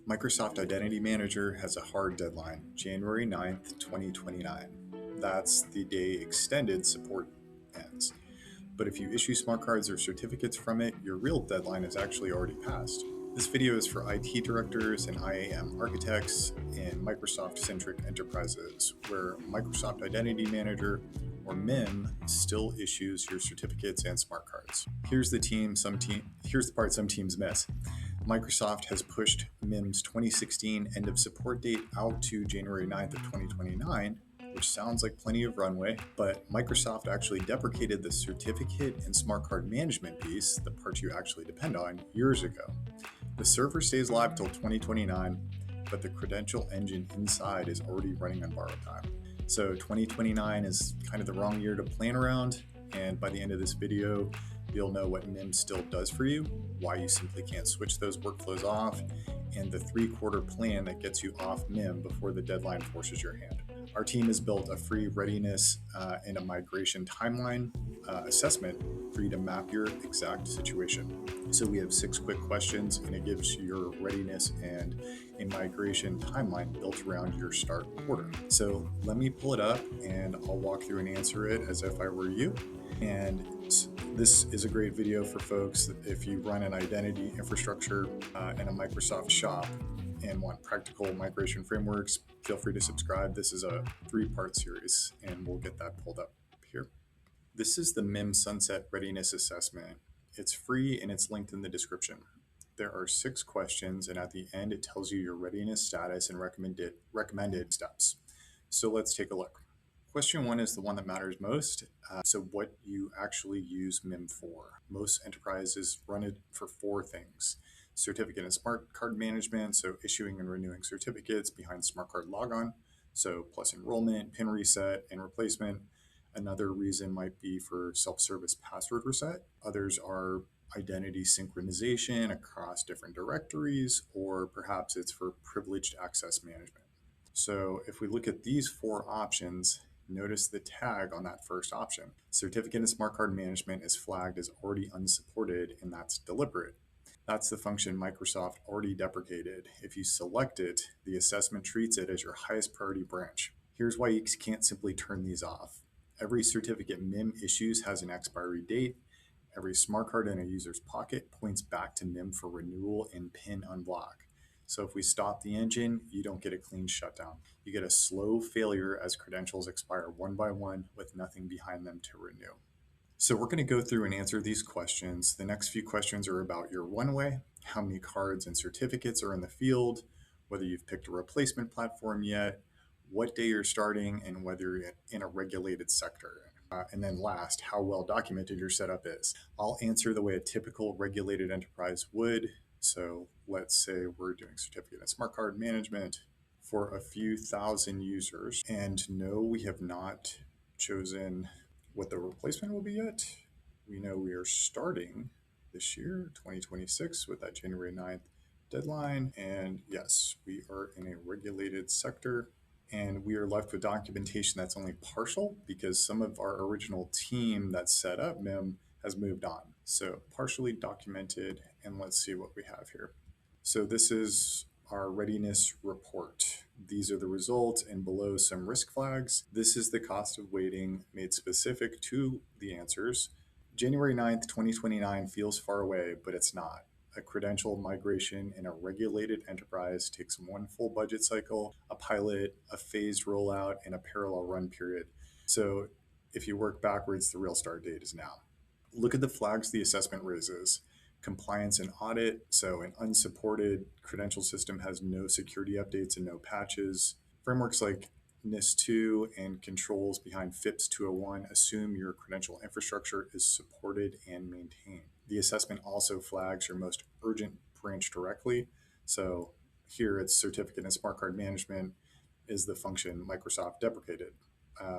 Microsoft Identity Manager has a hard deadline, January 9th, 2029. That's the day extended support ends. But if you issue smart cards or certificates from it, your real deadline is actually already passed. This video is for IT directors and IAM architects in Microsoft-centric enterprises, where Microsoft Identity Manager, or MIM, still issues your certificates and smart cards. Here's the part some teams miss. Microsoft has pushed MIM's 2016 end of support date out to January 9th of 2029, which sounds like plenty of runway, but Microsoft actually deprecated the certificate and smart card management piece, the part you actually depend on, years ago. The server stays live till 2029, but the credential engine inside is already running on borrowed time. So 2029 is kind of the wrong year to plan around, and by the end of this video, you'll know what MIM still does for you, why you simply can't switch those workflows off, and the 3-quarter plan that gets you off MIM before the deadline forces your hand. Our team has built a free readiness and a migration timeline assessment for you to map your exact situation. So we have 6 quick questions, and it gives your readiness and a migration timeline built around your start quarter. So let me pull it up and I'll walk through and answer it as if I were you. And this is a great video for folks if you run an identity infrastructure in a Microsoft shop and want practical migration frameworks. Feel free to subscribe. This is a 3-part series, and we'll get that pulled up here. This is the MIM Sunset Readiness Assessment. It's free and it's linked in the description. There are 6 questions, and at the end it tells you your readiness status and recommended steps. So let's take a look. Question 1 is the one that matters most. So what you actually use MIM for. Most enterprises run it for 4 things. Certificate and smart card management, so issuing and renewing certificates behind smart card logon, so plus enrollment, PIN reset, and replacement. Another reason might be for self-service password reset. Others are identity synchronization across different directories, or perhaps it's for privileged access management. So if we look at these 4 options, notice the tag on that first option. Certificate and smart card management is flagged as already unsupported, and that's deliberate. That's the function Microsoft already deprecated. If you select it, the assessment treats it as your highest priority branch. Here's why you can't simply turn these off. Every certificate MIM issues has an expiry date. Every smart card in a user's pocket points back to MIM for renewal and PIN unblock. So if we stop the engine, you don't get a clean shutdown. You get a slow failure as credentials expire one by one with nothing behind them to renew. So we're going to go through and answer these questions. The next few questions are about your runway, how many cards and certificates are in the field, whether you've picked a replacement platform yet, what day you're starting, and whether you're in a regulated sector. And then last, how well documented your setup is. I'll answer the way a typical regulated enterprise would. So let's say we're doing certificate and smart card management for a few thousand users. And no, we have not chosen what the replacement will be yet. We know we are starting this year, 2026, with that January 9th deadline. And yes, we are in a regulated sector. And we are left with documentation that's only partial because some of our original team that set up MIM has moved on. So partially documented, and let's see what we have here. So this is our readiness report. These are the results, and below some risk flags. This is the cost of waiting made specific to the answers. January 9th, 2029 feels far away, but it's not. A credential migration in a regulated enterprise takes 1 full budget cycle, a pilot, a phased rollout, and a parallel run period. So if you work backwards, the real start date is now. Look at the flags the assessment raises. Compliance and audit, so an unsupported credential system has no security updates and no patches. Frameworks like NIST2 and controls behind FIPS 201 assume your credential infrastructure is supported and maintained. The assessment also flags your most urgent branch directly. So here it's certificate and smart card management is the function Microsoft deprecated.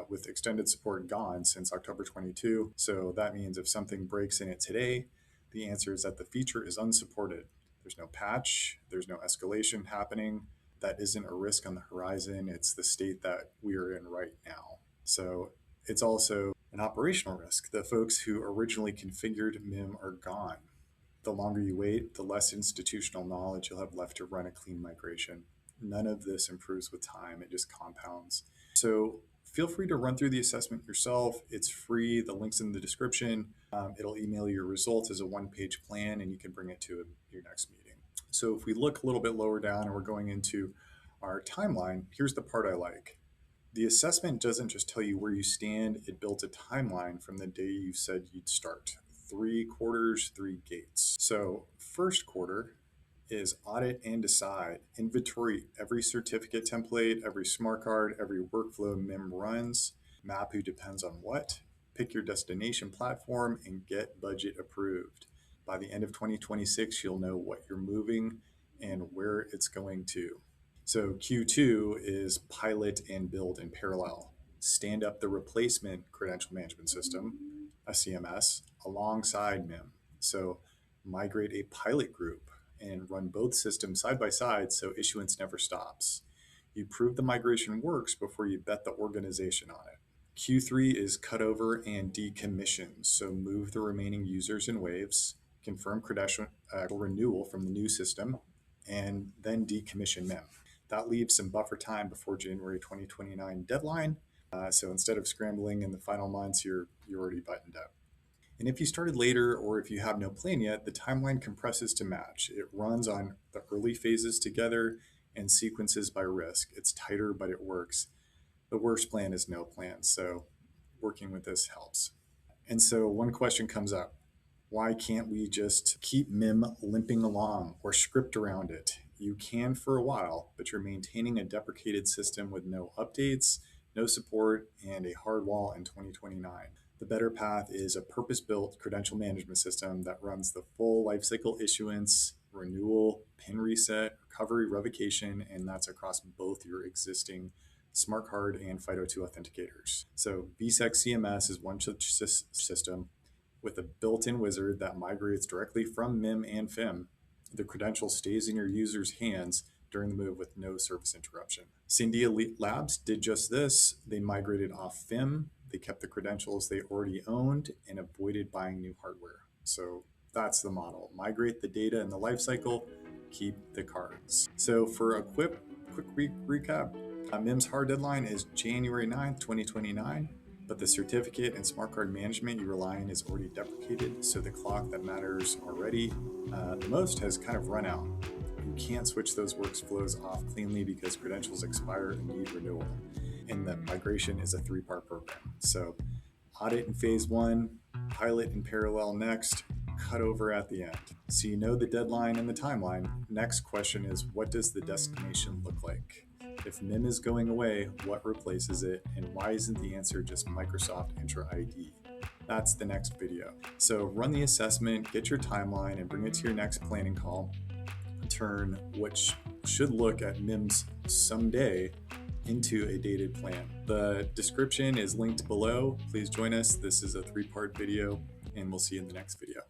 With extended support gone since October 22. So that means if something breaks in it today, the answer is that the feature is unsupported. There's no patch, there's no escalation happening. That isn't a risk on the horizon. It's the state that we are in right now. So it's also an operational risk. The folks who originally configured MIM are gone. The longer you wait, the less institutional knowledge you'll have left to run a clean migration. None of this improves with time, it just compounds. So feel free to run through the assessment yourself. It's free, the link's in the description. It'll email your results as a one-page plan, and you can bring it to your next meeting. So if we look a little bit lower down and we're going into our timeline, here's the part I like. The assessment doesn't just tell you where you stand, it builds a timeline from the day you said you'd start. 3 quarters, 3 gates. So first quarter is audit and decide. Inventory every certificate template, every smart card, every workflow MIM runs, map who depends on what, pick your destination platform, and get budget approved. By the end of 2026, you'll know what you're moving and where it's going to. So Q2 is pilot and build in parallel. Stand up the replacement credential management system, a CMS, alongside MIM. So migrate a pilot group and run both systems side by side so issuance never stops. You prove the migration works before you bet the organization on it. Q3 is cutover and decommission. So move the remaining users in waves, confirm credential renewal from the new system, and then decommission MIM. That leaves some buffer time before January 2029 deadline. So instead of scrambling in the final months, you're already buttoned up. And if you started later or if you have no plan yet, the timeline compresses to match. It runs on the early phases together and sequences by risk. It's tighter, but it works. The worst plan is no plan. So working with this helps. And so one question comes up. Why can't we just keep MIM limping along or script around it? You can for a while, but you're maintaining a deprecated system with no updates, no support, and a hard wall in 2029. The better path is a purpose-built credential management system that runs the full lifecycle issuance, renewal, PIN reset, recovery, revocation, and that's across both your existing smart card and FIDO2 authenticators. So VSEC CMS is one such system with a built-in wizard that migrates directly from MIM and FIM. The credential stays in your user's hands during the move with no service interruption. Sandia Labs did just this. They migrated off FIM. They kept the credentials they already owned and avoided buying new hardware. So that's the model. Migrate the data in the lifecycle, keep the cards. So for a quick recap, MIM's hard deadline is January 9th, 2029. But the certificate and smart card management you rely on is already deprecated, so the clock that matters already the most has kind of run out. You can't switch those workflows off cleanly because credentials expire and need renewal. And the migration is a 3-part program. So audit in phase 1, pilot in parallel next, cut over at the end. So you know the deadline and the timeline. Next question is, what does the destination look like? If MIM is going away, what replaces it? And why isn't the answer just Microsoft Entra ID? That's the next video. So run the assessment, get your timeline, and bring it to your next planning call. Turn what should look at MIMS someday into a dated plan. The description is linked below. Please join us. This is a 3-part video, and we'll see you in the next video.